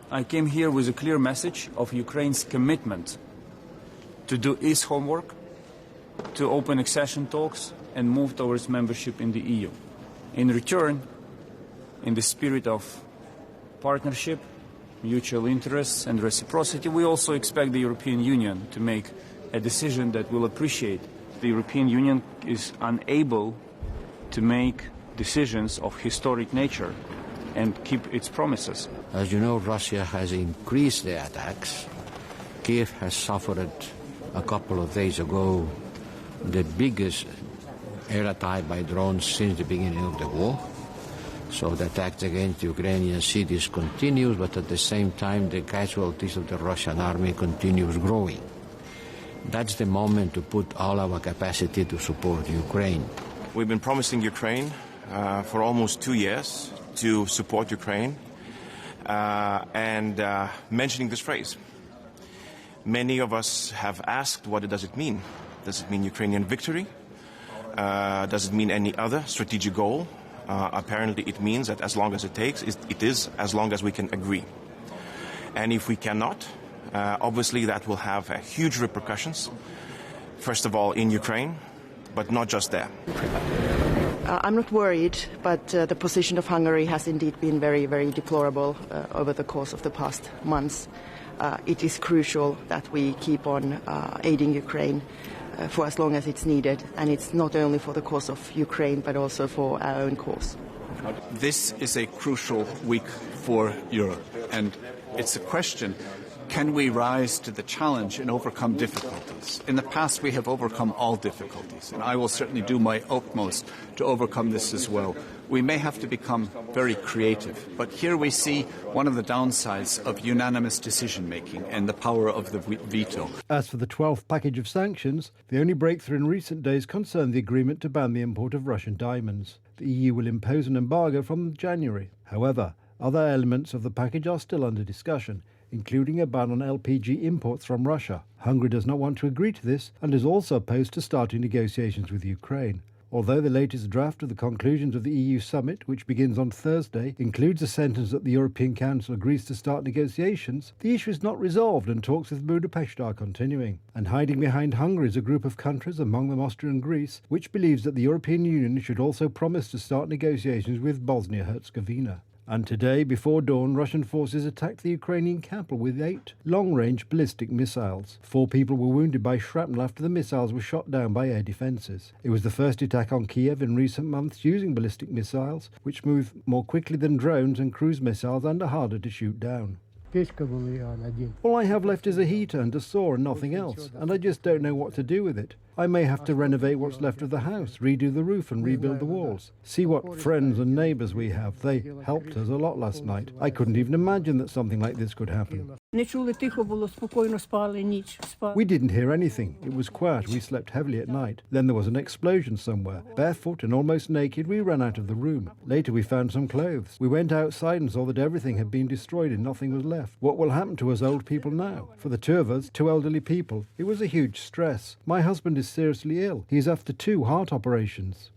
I came here with a clear message of Ukraine's commitment to do its homework, to open accession talks and move towards membership in the EU. In return, in the spirit of partnership, mutual interests and reciprocity, we also expect the European Union to make a decision that will appreciate the European Union is unable to make decisions of historic nature and keep its promises. As you know, Russia has increased their attacks. Kiev has suffered a couple of days ago the biggest air attack by drones since the beginning of the war. So the attacks against Ukrainian cities continues, but at the same time the casualties of the Russian army continues growing. That's the moment to put all our capacity to support Ukraine. We've been promising Ukraine for almost 2 years to support Ukraine and mentioning this phrase. Many of us have asked, what does it mean? Does it mean Ukrainian victory? Does it mean any other strategic goal? Apparently it means that as long as it takes, it is as long as we can agree. And if we cannot, obviously that will have huge repercussions, first of all in Ukraine, but not just there. I'm not worried, but the position of Hungary has indeed been very, very deplorable over the course of the past months. It is crucial that we keep on aiding Ukraine for as long as it's needed, and it's not only for the cause of Ukraine but also for our own cause. This is a crucial week for Europe, and it's a question: can we rise to the challenge and overcome difficulties? In the past, we have overcome all difficulties, and I will certainly do my utmost to overcome this as well. We may have to become very creative, but here we see one of the downsides of unanimous decision-making and the power of the veto. As for the 12th package of sanctions, the only breakthrough in recent days concerned the agreement to ban the import of Russian diamonds. The EU will impose an embargo from January. However, other elements of the package are still under discussion, including a ban on LPG imports from Russia. Hungary does not want to agree to this and is also opposed to starting negotiations with Ukraine. Although the latest draft of the conclusions of the EU summit, which begins on Thursday, includes a sentence that the European Council agrees to start negotiations, the issue is not resolved and talks with Budapest are continuing. And hiding behind Hungary is a group of countries, among them Austria and Greece, which believes that the European Union should also promise to start negotiations with Bosnia-Herzegovina. And today, before dawn, Russian forces attacked the Ukrainian capital with 8 long-range ballistic missiles. 4 people were wounded by shrapnel after the missiles were shot down by air defences. It was the first attack on Kiev in recent months using ballistic missiles, which move more quickly than drones and cruise missiles and are harder to shoot down. All I have left is a heater and a saw and nothing else, and I just don't know what to do with it. I may have to renovate what's left of the house, redo the roof and rebuild the walls. See what friends and neighbours we have. They helped us a lot last night. I couldn't even imagine that something like this could happen. We didn't hear anything. It was quiet. We slept heavily at night. Then there was an explosion somewhere. Barefoot and almost naked, we ran out of the room. Later we found some clothes. We went outside and saw that everything had been destroyed and nothing was left. What will happen to us old people now? For the 2 of us, 2 elderly people, it was a huge stress. My husband is seriously ill. He is after 2 heart operations.